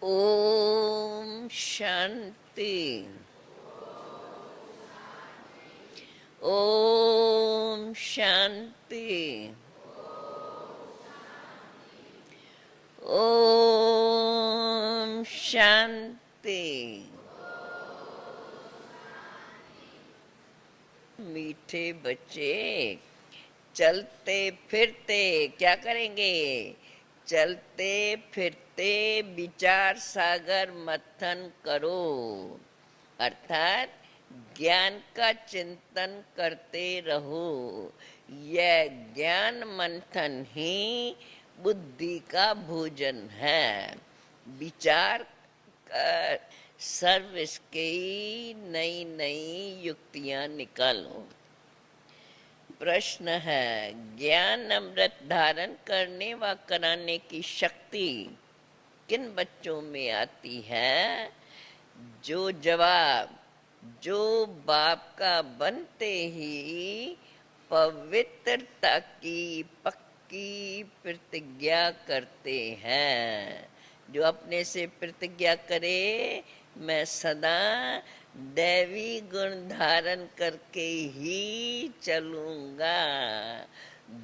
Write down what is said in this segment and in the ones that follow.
ओम शांति। ओम शांति। ओम शांति। मीठे बच्चे, चलते फिरते क्या करेंगे? चलते फिरते विचार सागर मंथन करो, अर्थात ज्ञान का चिंतन करते रहो। यह ज्ञान मंथन ही बुद्धि का भोजन है। विचार कर सर्विस की नई नई युक्तियां निकालो। प्रश्न है, ज्ञान अमृत धारण करने व कराने की शक्ति किन बच्चों में आती है? जो जवाब जो बाप का बनते ही पवित्रता की पक्की प्रतिज्ञा करते हैं। जो अपने से प्रतिज्ञा करे, मैं सदा दैवी गुण धारण करके ही चलूंगा,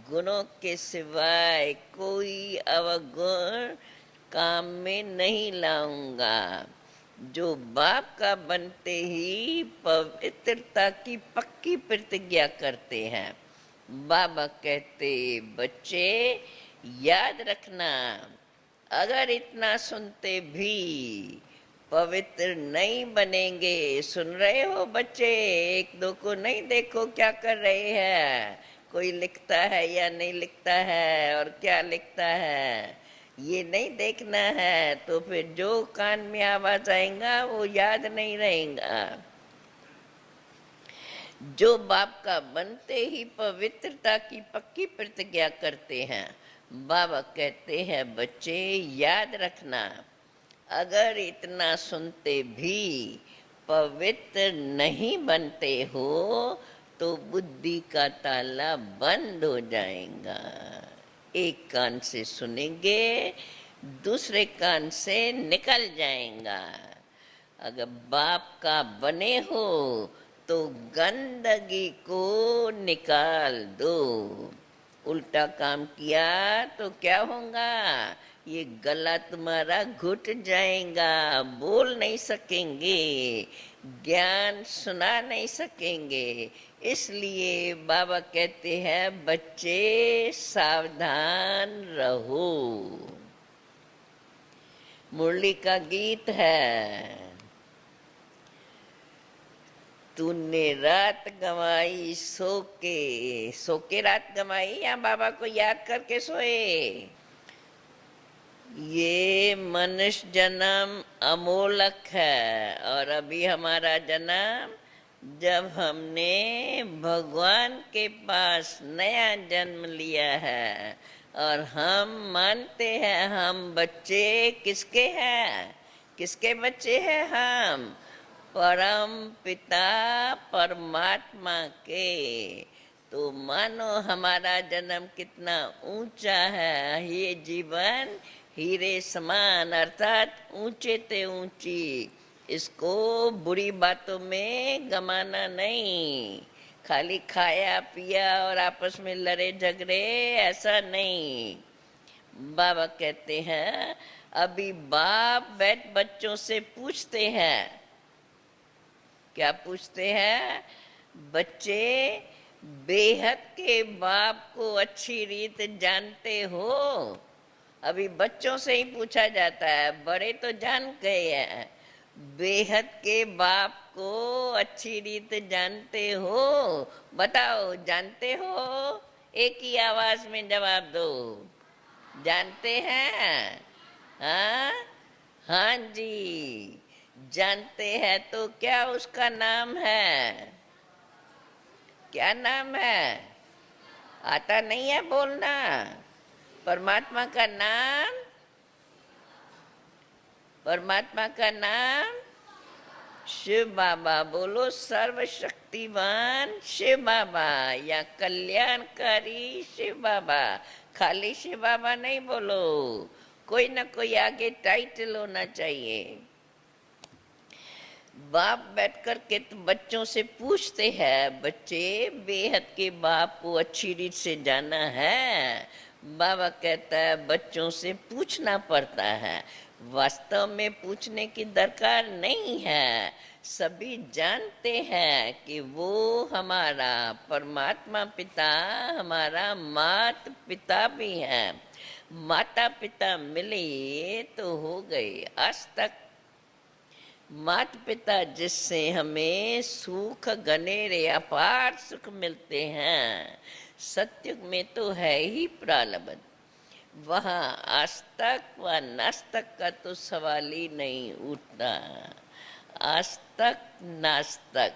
गुणों के सिवाय कोई अवगुण काम में नहीं लाऊंगा। जो बाप का बनते ही पवित्रता की पक्की प्रतिज्ञा करते हैं। बाबा कहते, बच्चे याद रखना, अगर इतना सुनते भी पवित्र नहीं बनेंगे। सुन रहे हो बच्चे? एक दो को नहीं देखो क्या कर रहे हैं, कोई लिखता है या नहीं लिखता है और क्या लिखता है, ये नहीं देखना है। तो फिर जो कान में आवाज आएगा वो याद नहीं रहेगा। जो बाप का बनते ही पवित्रता की पक्की प्रतिज्ञा करते हैं। बाबा कहते हैं, बच्चे याद रखना, अगर इतना सुनते भी पवित्र नहीं बनते हो तो बुद्धि का ताला बंद हो जाएगा। एक कान से सुनेंगे, दूसरे कान से निकल जाएगा। अगर बाप का बने हो तो गंदगी को निकाल दो। उल्टा काम किया तो क्या होगा? ये गला तुम्हारा घुट जाएगा, बोल नहीं सकेंगे, ज्ञान सुना नहीं सकेंगे। इसलिए बाबा कहते हैं, बच्चे सावधान रहो। मुरली का गीत है, तूने रात गंवाई सो के रात गंवाई या बाबा को याद करके सोए। ये मनुष्य जन्म अमोलक है और अभी हमारा जन्म, जब हमने भगवान के पास नया जन्म लिया है और हम मानते हैं हम बच्चे किसके हैं? किसके बच्चे हैं हम? परम पिता परमात्मा के। तो मानो हमारा जन्म कितना ऊंचा है। ये जीवन हीरे समान, अर्थात ऊंचे ते ऊंची। इसको बुरी बातों में गमाना नहीं, खाली खाया पिया और आपस में लड़े झगड़े, ऐसा नहीं। बाबा कहते हैं, अभी बाप बैठ बच्चों से पूछते हैं। क्या पूछते हैं? बच्चे बेहद के बाप को अच्छी रीत जानते हो? अभी बच्चों से ही पूछा जाता है, बड़े तो जान गए हैं। बेहद के बाप को अच्छी रीत जानते हो? बताओ, जानते हो? एक ही आवाज में जवाब दो, जानते हैं? हाँ हाँ जी, जानते हैं। तो क्या उसका नाम है? क्या नाम है? आता नहीं है बोलना? परमात्मा का नाम, परमात्मा का नाम शिव बाबा। बोलो, सर्वशक्तिवान शिव बाबा या कल्याणकारी शिव बाबा। खाली शिव बाबा नहीं बोलो, कोई ना कोई आगे टाइटल होना चाहिए। बाप बैठ कर के तो बच्चों से पूछते हैं, बच्चे बेहद के बाप को अच्छी रीत से जाना है? बाबा कहता है बच्चों से पूछना पड़ता है। वास्तव में पूछने की दरकार नहीं है, सभी जानते हैं कि वो हमारा परमात्मा पिता हमारा माता पिता भी है। माता पिता मिले तो हो गए। आज तक माता पिता जिससे हमें सुख घनेरे अपार सुख मिलते हैं, सत्युग में तो है ही प्रारब्ध। वहाँ आस्तिक व नास्तिक का तो सवाल ही नहीं उठता। आस्तिक नास्तिक,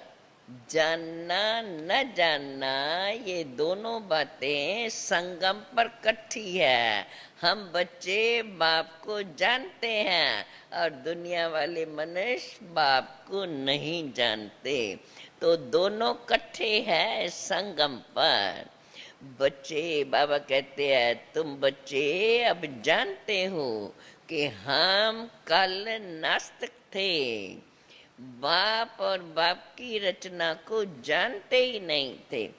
जानना न जानना, ये दोनों बातें संगम पर इकट्ठी है। हम बच्चे बाप को जानते हैं और दुनिया वाले मनुष्य बाप को नहीं जानते, तो दोनों इकट्ठे हैं संगम पर। बच्चे, बाबा कहते हैं तुम बच्चे अब जानते हो कि हम कल नास्तिक थे, बाप और बाप की रचना को जानते ही नहीं थे,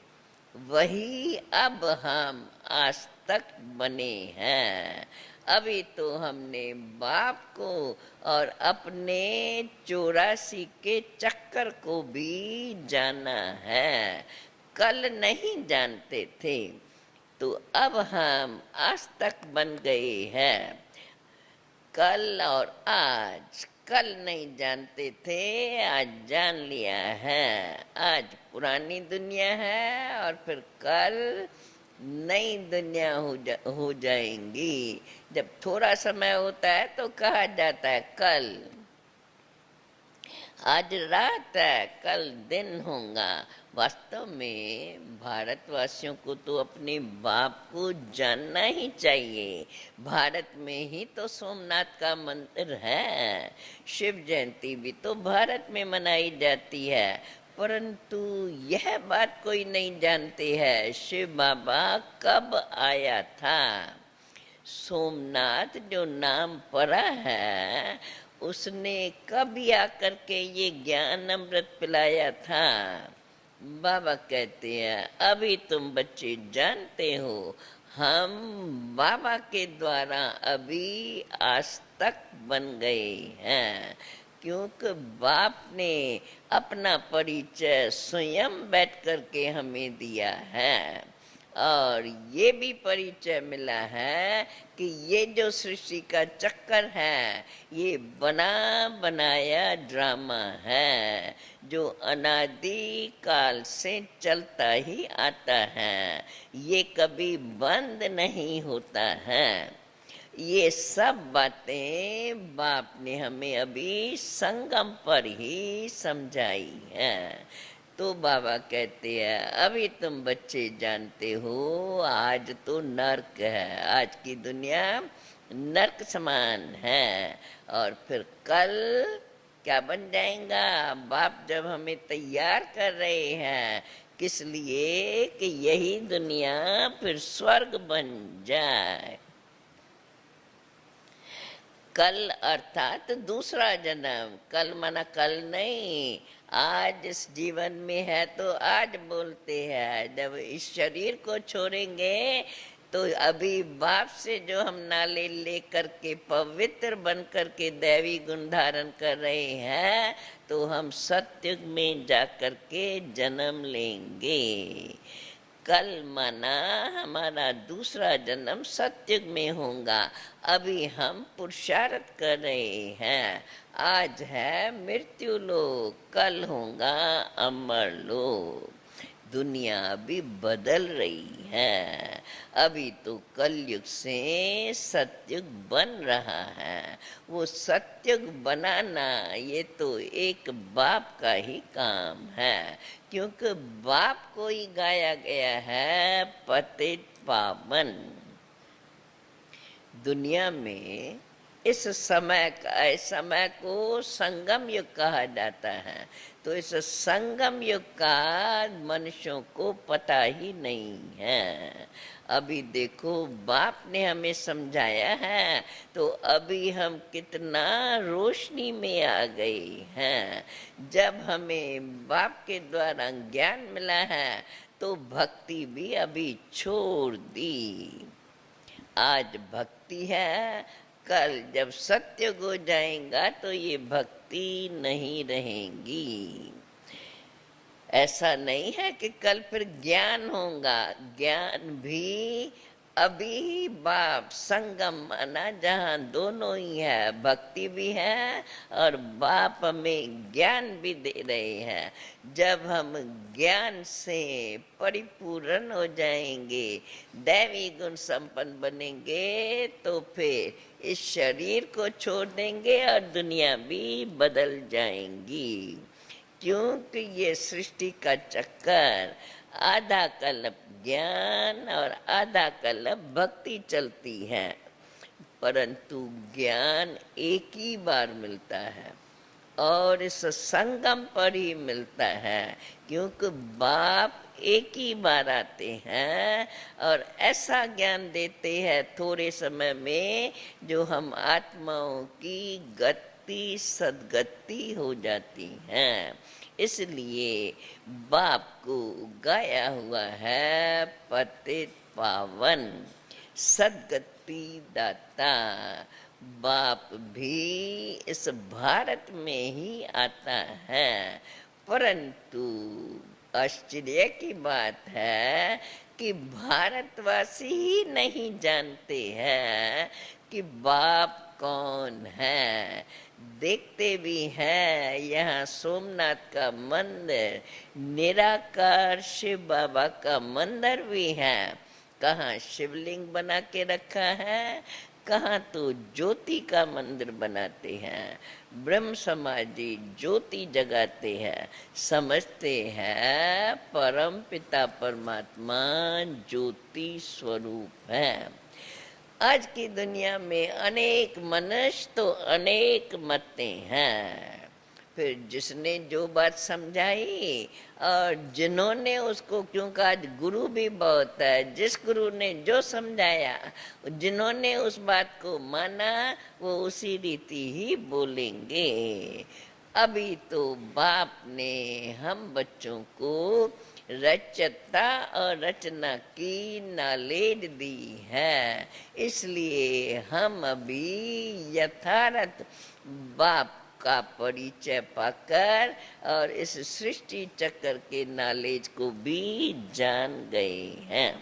वही अब हम आज तक बने हैं। अभी तो हमने बाप को और अपने 84 के चक्कर को भी जाना है, कल नहीं जानते थे, तो अब हम आज तक बन गए हैं। कल और आज, कल नहीं जानते थे, आज जान लिया है। आज पुरानी दुनिया है और फिर कल नई दुनिया हो जाएंगी। जब थोड़ा समय होता है तो कहा जाता है कल, आज रात है कल दिन होगा। वास्तव में भारतवासियों को तो अपने बाप को जानना ही चाहिए। भारत में ही तो सोमनाथ का मंदिर है, शिव जयंती भी तो भारत में मनाई जाती है, परंतु यह बात कोई नहीं जानते है शिव बाबा कब आया था। सोमनाथ जो नाम पड़ा है, उसने कब आकर के ये ज्ञान अमृत पिलाया था। बाबा कहते हैं अभी तुम बच्चे जानते हो, हम बाबा के द्वारा अभी आज तक बन गए हैं, क्योंकि बाप ने अपना परिचय स्वयं बैठ करके हमें दिया है। और ये भी परिचय मिला है कि ये जो सृष्टि का चक्कर है, ये बना बनाया ड्रामा है, जो अनादि काल से चलता ही आता है, ये कभी बंद नहीं होता है। ये सब बातें बाप ने हमें अभी संगम पर ही समझाई है। तो बाबा कहते हैं अभी तुम बच्चे जानते हो, आज तो नर्क है, आज की दुनिया नर्क समान है, और फिर कल क्या बन जाएगा। बाप जब हमें तैयार कर रहे हैं, किस लिए कि यही दुनिया फिर स्वर्ग बन जाए। कल अर्थात दूसरा जन्म, कल माना कल नहीं, आज इस जीवन में है तो आज बोलते हैं। जब इस शरीर को छोड़ेंगे तो अभी बाप से जो हम नाले लेकर के पवित्र बन कर के दैवी गुण धारण कर रहे हैं, तो हम सत्युग में जाकर के जन्म लेंगे। कल माना हमारा दूसरा जन्म सत्युग में होगा। अभी हम पुरुषार्थ कर रहे हैं। आज है मृत्यु लोक, कल होगा अमर लोक। दुनिया अभी बदल रही है। अभी तो कलयुग से सत्युग बन रहा है। वो सत्युग बनाना ये तो एक बाप का ही काम है, क्योंकि बाप को ही गाया गया है पतित पावन। दुनिया में इस समय को संगम युग कहा जाता है। तो इस संगम युग का मनुष्यों को पता ही नहीं है। अभी देखो बाप ने हमें समझाया है तो अभी हम कितना रोशनी में आ गए हैं। जब हमें बाप के द्वारा ज्ञान मिला है तो भक्ति भी अभी छोड़ दी। आज भक्ति है, कल जब सत्युग हो जाएगा तो ये भक्ति नहीं रहेगी। ऐसा नहीं है कि कल फिर ज्ञान होगा, ज्ञान भी अभी ही बाप संगम माना जहाँ दोनों ही है, भक्ति भी है और बाप हमें ज्ञान भी दे रहे हैं। जब हम ज्ञान से परिपूर्ण हो जाएंगे, दैवी गुण संपन्न बनेंगे तो फिर इस शरीर को छोड़ देंगे और दुनिया भी बदल जाएंगी। क्योंकि ये सृष्टि का चक्कर आधा कल्प ज्ञान और आधा कल्प भक्ति चलती है, परंतु ज्ञान एक ही बार मिलता है और इस संगम पर ही मिलता है। क्योंकि बाप एक ही बार आते हैं और ऐसा ज्ञान देते हैं थोड़े समय में जो हम आत्माओं की गति सदगति हो जाती हैं। इसलिए बाप को गाया हुआ है पतित पावन सदगति दाता। बाप भी इस भारत में ही आता है, परंतु आश्चर्य की बात है कि भारतवासी ही नहीं जानते हैं कि बाप कौन है। देखते भी हैं यहाँ सोमनाथ का मंदिर, निराकार शिव बाबा का मंदिर भी है। कहाँ शिवलिंग बना के रखा है, कहाँ तो ज्योति का मंदिर बनाते हैं। ब्रह्म समाजी ज्योति जगाते हैं, समझते हैं परम पिता परमात्मा ज्योति स्वरूप है। आज की दुनिया में अनेक मनुष्य तो अनेक मतें हैं। फिर जिसने जो बात समझाई और जिन्होंने उसको, क्योंकि आज गुरु भी बहुत है, जिस गुरु ने जो समझाया, जिन्होंने उस बात को माना वो उसी रीति ही बोलेंगे। अभी तो बाप ने हम बच्चों को रचता और रचना की नॉलेज दी है, इसलिए हम अभी यथार्थ बाप का परिचय पाकर और इस सृष्टि चक्र के नॉलेज को भी जान गए हैं।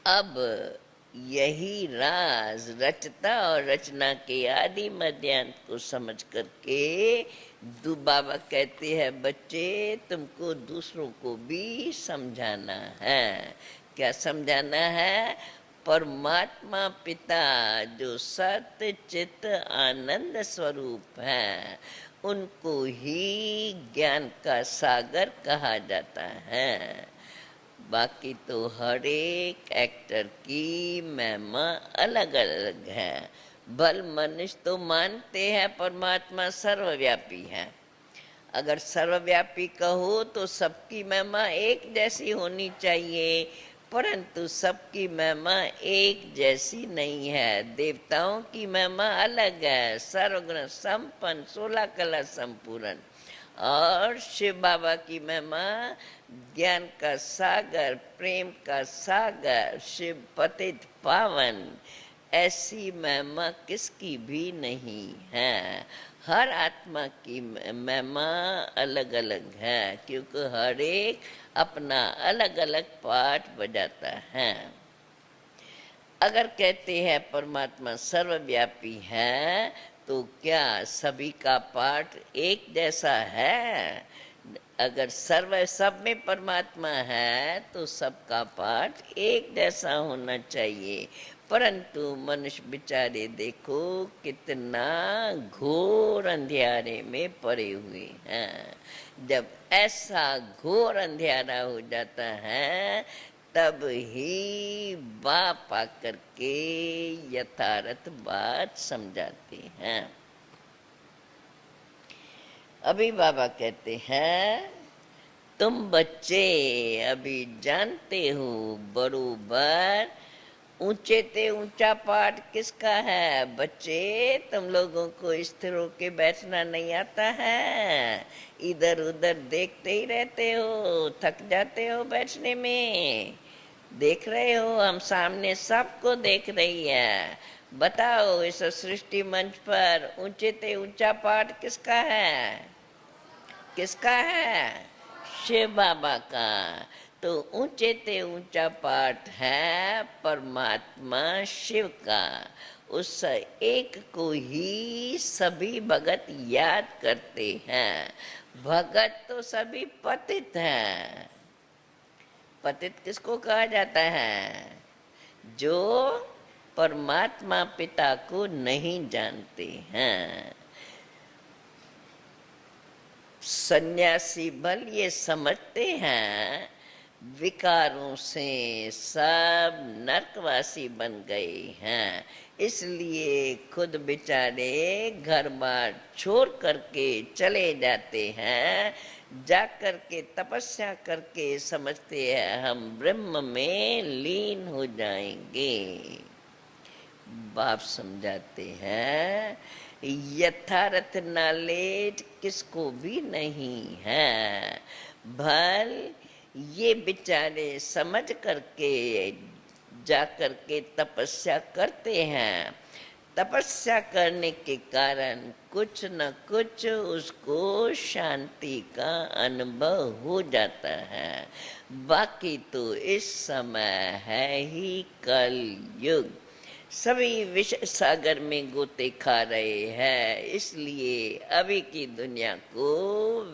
अब यही राज रचता और रचना के आदि मध्यांत को समझ करके बाबा कहते हैं बच्चे तुमको दूसरों को भी समझाना है। क्या समझाना है? परमात्मा पिता जो सत्य चित्त आनंद स्वरूप है उनको ही ज्ञान का सागर कहा जाता है। बाकी तो हर एक एक्टर की महिमा अलग अलग है। भल मनुष्य तो मानते हैं परमात्मा सर्वव्यापी है। अगर सर्वव्यापी कहो तो सबकी महिमा एक जैसी होनी चाहिए, परंतु सबकी महिमा एक जैसी नहीं है। देवताओं की महिमा अलग है, सर्वगुण संपन्न 16 कला संपूर्ण, और शिव बाबा की महिमा ज्ञान का सागर, प्रेम का सागर, शिव पतित पावन। ऐसी महिमा किसकी भी नहीं है। हर आत्मा की महिमा अलग अलग है, क्योंकि हर एक अपना अलग अलग पाठ बजाता है। अगर कहते हैं परमात्मा सर्वव्यापी है तो क्या सभी का पाठ एक जैसा है? अगर सब में परमात्मा है तो सबका पाठ एक जैसा होना चाहिए, परंतु मनुष्य बेचारे देखो कितना घोर अंधियारे में पड़े हुए हैं। जब ऐसा घोर अंधियारा हो जाता है तब ही बाप आकर के यथार्थ बात समझाते हैं। अभी बाबा कहते हैं तुम बच्चे अभी जानते हो बरोबर ऊंचे ते ऊंचा पाठ किसका है। बच्चे तुम लोगों को स्थिर होके बैठना नहीं आता है, इधर उधर देखते ही रहते हो, थक जाते हो बैठने में। देख रहे हो हम सामने सबको देख रही है। बताओ इस सृष्टि मंच पर ऊंचे ते ऊंचा पाठ किसका है, किसका है? शिव बाबा का। तो ऊंचे ते ऊंचा पाठ है परमात्मा शिव का। उस एक को ही सभी भगत याद करते हैं। भगत तो सभी पतित हैं। पतित किसको कहा जाता है? जो परमात्मा पिता को नहीं जानते हैं। सन्यासी बल ये समझते हैं विकारों से सब नरकवासी बन गए हैं, इसलिए खुद बेचारे घर बार छोड़ करके चले जाते हैं। जा करके तपस्या करके समझते हैं हम ब्रह्म में लीन हो जाएंगे। बाप समझाते हैं यथार्थ नॉलेज किसको भी नहीं है। भल ये बेचारे समझ करके जा करके तपस्या करते हैं। तपस्या करने के कारण कुछ न कुछ उसको शांति का अनुभव हो जाता है। बाकी तो इस समय है ही कल युग, सभी विष सागर में गोते खा रहे हैं, इसलिए अभी की दुनिया को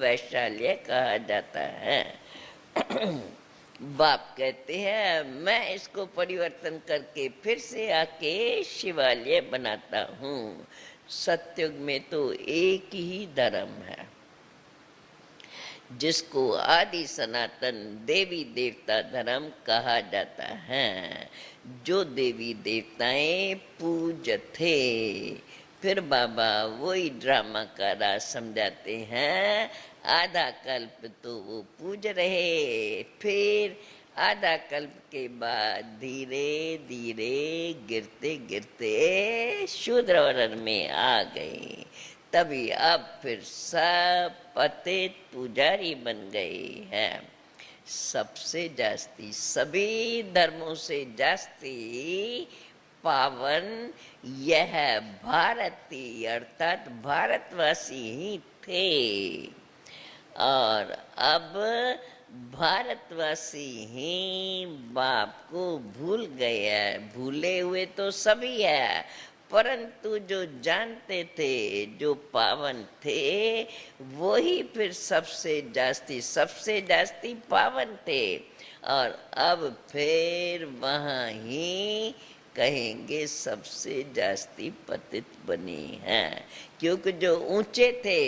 वैशाल्य कहा जाता है। बाप कहते हैं मैं इसको परिवर्तन करके फिर से आके शिवालय बनाता हूँ। सत्युग में तो एक ही धर्म है जिसको आदि सनातन देवी देवता धर्म कहा जाता है। जो देवी देवताएं पूज थे, फिर बाबा वही ड्रामा का राज समझाते हैं। आधा कल्प तो वो पूज रहे, फिर आधा कल्प के बाद धीरे धीरे गिरते गिरते शूद्र वर्ण में आ गए। तभी अब फिर सब पतित पुजारी बन गए हैं। सबसे जास्ती सभी धर्मों से जास्ती पावन यह भारतीय अर्थात भारतवासी ही थे। और अब भारतवासी ही बाप को भूल गए हैं। भूले हुए तो सभी है, परंतु जो जानते थे, जो पावन थे, वही फिर सबसे जास्ती पावन थे। और अब फिर वहाँ ही कहेंगे सबसे जास्ती पतित बने हैं। क्योंकि जो ऊंचे थे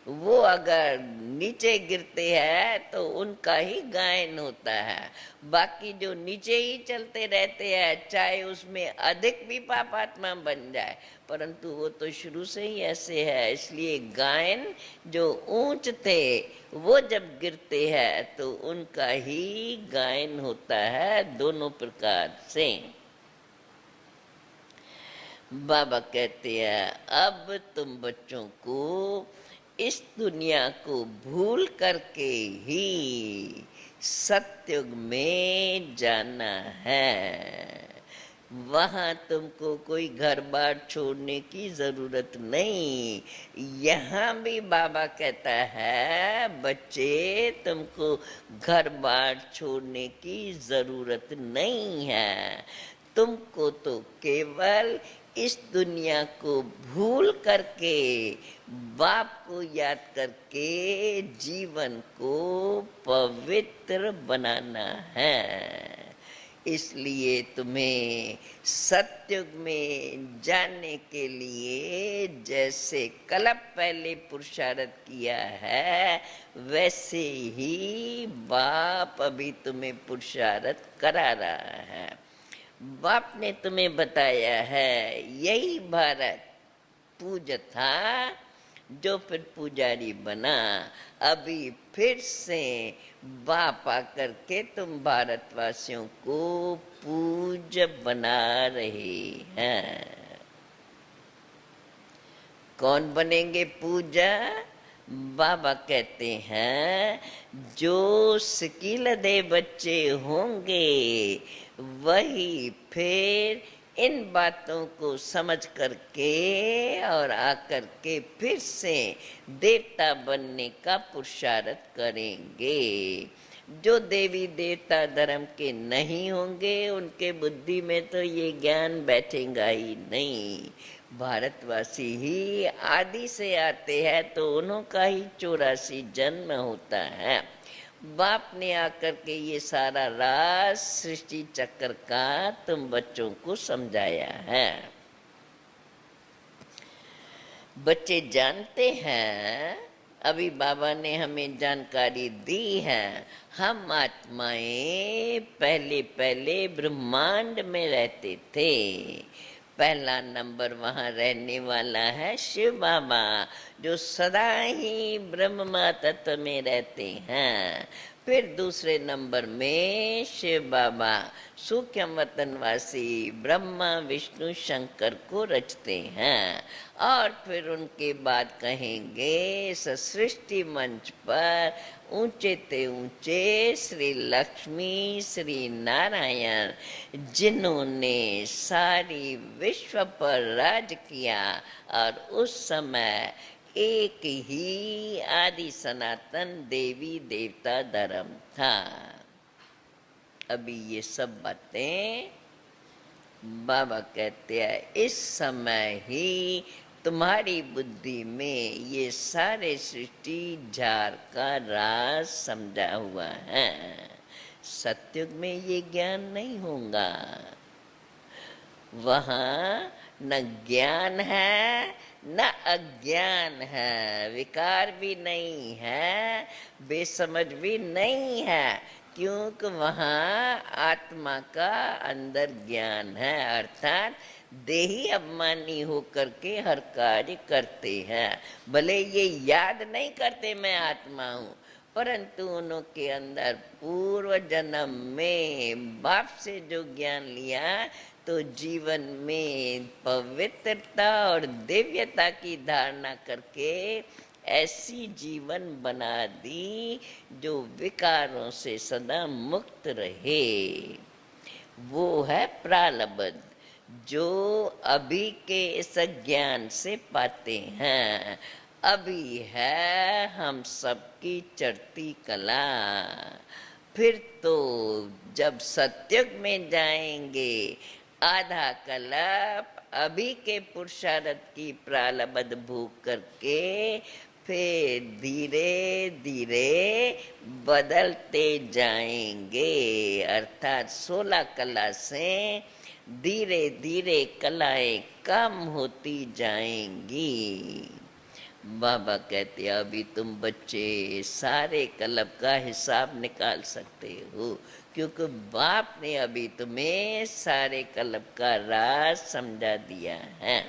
वो अगर नीचे गिरते हैं तो उनका ही गायन होता है। बाकी जो नीचे ही चलते रहते हैं, चाहे उसमें अधिक भी पापात्मा बन जाए, परंतु वो तो शुरू से ही ऐसे है। इसलिए गायन जो ऊंच थे वो जब गिरते हैं तो उनका ही गायन होता है, दोनों प्रकार से। बाबा कहते हैं अब तुम बच्चों को इस दुनिया को भूल करके ही सत्युग में जाना है। वहाँ तुमको कोई घर बार छोड़ने की जरूरत नहीं। यहाँ भी बाबा कहता है बच्चे तुमको घर बार छोड़ने की जरूरत नहीं है। तुमको तो केवल इस दुनिया को भूल करके बाप को याद करके जीवन को पवित्र बनाना है। इसलिए तुम्हें सत्युग में जाने के लिए जैसे कल्प पहले पुरुषार्थ किया है, वैसे ही बाप अभी तुम्हें पुरुषार्थ करा रहा है। बाप ने तुम्हें बताया है यही भारत पूज था, जो फिर पुजारी बना। अभी फिर से बाप आकर के तुम भारतवासियों को पूज बना रहे हैं। कौन बनेंगे पूजा? बाबा कहते हैं जो सिकीलदे बच्चे होंगे वही फिर इन बातों को समझ करके और आकर के फिर से देवता बनने का पुरुषार्थ करेंगे। जो देवी देवता धर्म के नहीं होंगे उनके बुद्धि में तो ये ज्ञान बैठेगा ही नहीं। भारतवासी ही आदि से आते हैं तो उन्हों का ही 84 जन्म होता है। बाप ने आकर के ये सारा राज सृष्टि चक्र का तुम बच्चों को समझाया है। बच्चे जानते हैं, अभी बाबा ने हमें जानकारी दी है, हम आत्माएं पहले पहले ब्रह्मांड में रहते थे। पहला नंबर वहाँ रहने वाला है शिव बाबा, जो सदा ही ब्रह्म तत्व में रहते हैं। फिर दूसरे नंबर में शिव बाबा सूक्ष्म वतनवासी ब्रह्मा विष्णु शंकर को रचते हैं। और फिर उनके बाद कहेंगे इस सृष्टि मंच पर ऊंचे ते ऊंचे श्री लक्ष्मी श्री नारायण, जिन्होंने सारी विश्व पर राज किया। और उस समय एक ही आदि सनातन देवी देवता धर्म था। अभी ये सब बातें बाबा कहते हैं इस समय ही तुम्हारी बुद्धि में ये सारे सृष्टि झार का राज समझा हुआ है। सत्युग में ये ज्ञान नहीं होगा। वहाँ न ज्ञान है न अज्ञान है, विकार भी नहीं है, बेसमझ भी नहीं है, क्योंकि वहाँ आत्मा का अंदर ज्ञान है। अर्थात देही अभिमानी होकर के हर कार्य करते हैं। भले ये याद नहीं करते मैं आत्मा हूँ, परंतु उनके अंदर पूर्व जन्म में बाप से जो ज्ञान लिया तो जीवन में पवित्रता और दिव्यता की धारणा करके ऐसी जीवन बना दी जो विकारों से सदा मुक्त रहे। वो है प्रारब्ध जो अभी के इस ज्ञान से पाते हैं। अभी है हम सबकी चढ़ती कला। फिर तो जब सत्युग में जाएंगे आधा कल्प अभी के पुरुषार्थ की प्रारब्ध भोग करके फिर धीरे धीरे बदलते जाएंगे। अर्थात 16 कला से धीरे धीरे कलाएं कम होती जाएंगी। बाबा कहते अभी तुम बच्चे सारे कल्प का हिसाब निकाल सकते हो, क्योंकि बाप ने अभी तुम्हें सारे कल्प का राज समझा दिया है।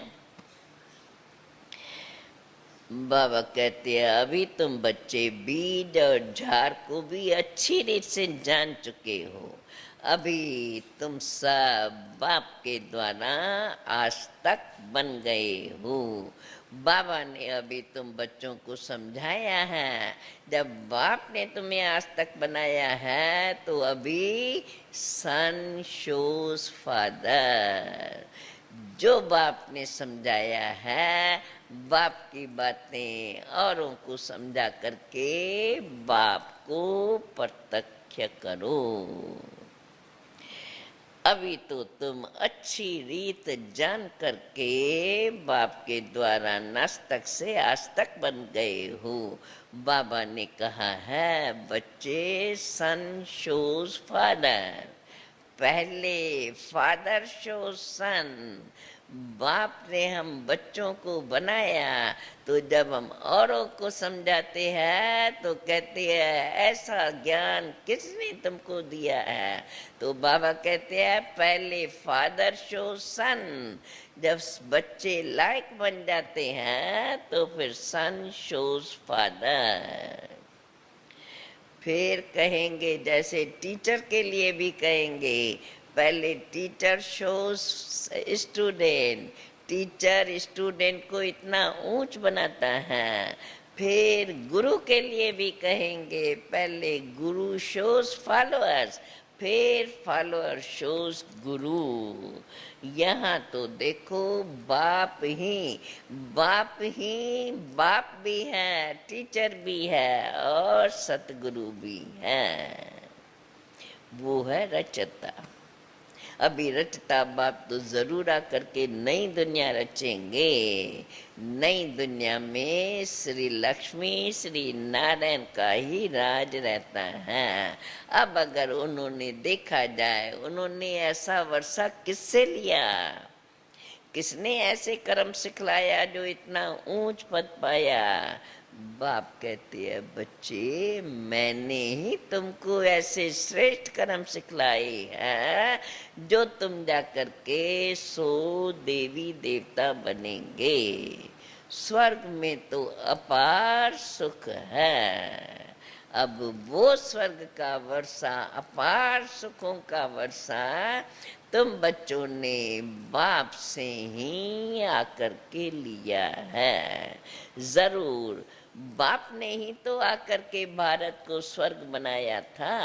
बाबा कहते हैं अभी तुम बच्चे बीज और झाड़ को भी अच्छी रीत से जान चुके हो। अभी तुम सब बाप के द्वारा आज तक बन गए हो। बाबा ने अभी तुम बच्चों को समझाया है। जब बाप ने तुम्हें आज तक बनाया है तो अभी सन शोज फादर, जो बाप ने समझाया है बाप की बातें औरों को समझा करके बाप को प्रत्यक्ष करो। अभी तो तुम अच्छी रीत जान करके बाप के द्वारा नास्तिक से आस्तिक बन गए हो। बाबा ने कहा है बच्चे सन शोज फादर, पहले फादर शो सन, बाप ने हम बच्चों को बनाया, तो जब हम औरों को समझाते हैं तो कहते हैं ऐसा ज्ञान किसने तुमको दिया है। तो बाबा कहते हैं पहले फादर शो सन, जब बच्चे लायक बन जाते हैं तो फिर सन शोज फादर। फिर कहेंगे जैसे टीचर के लिए भी कहेंगे, पहले teacher shows student, teacher student को इतना ऊंच बनाता है। फिर गुरु के लिए भी कहेंगे पहले गुरु शोज फॉलोअर्स, फिर फॉलोअर शोज गुरु। यहाँ तो देखो बाप ही बाप भी है, टीचर भी है और सतगुरु भी है। वो है रचता। अभी रचता बाप तो जरूर आकर के नई दुनिया रचेंगे। नई दुनिया में श्री लक्ष्मी श्री नारायण का ही राज रहता है। अब अगर उन्होंने देखा जाए, उन्होंने ऐसा वर्षा किससे लिया, किसने ऐसे कर्म सिखलाया जो इतना ऊंच पद पाया। बाप कहते हैं बच्चे मैंने ही तुमको ऐसे श्रेष्ठ कर्म सिखलाए हैं जो तुम जाकर के 100 देवी देवता बनेंगे। स्वर्ग में तो अपार सुख है। अब वो स्वर्ग का वर्षा, अपार सुखों का वर्षा तुम बच्चों ने बाप से ही आकर के लिया है। जरूर बाप ने ही तो आकर के भारत को स्वर्ग बनाया था।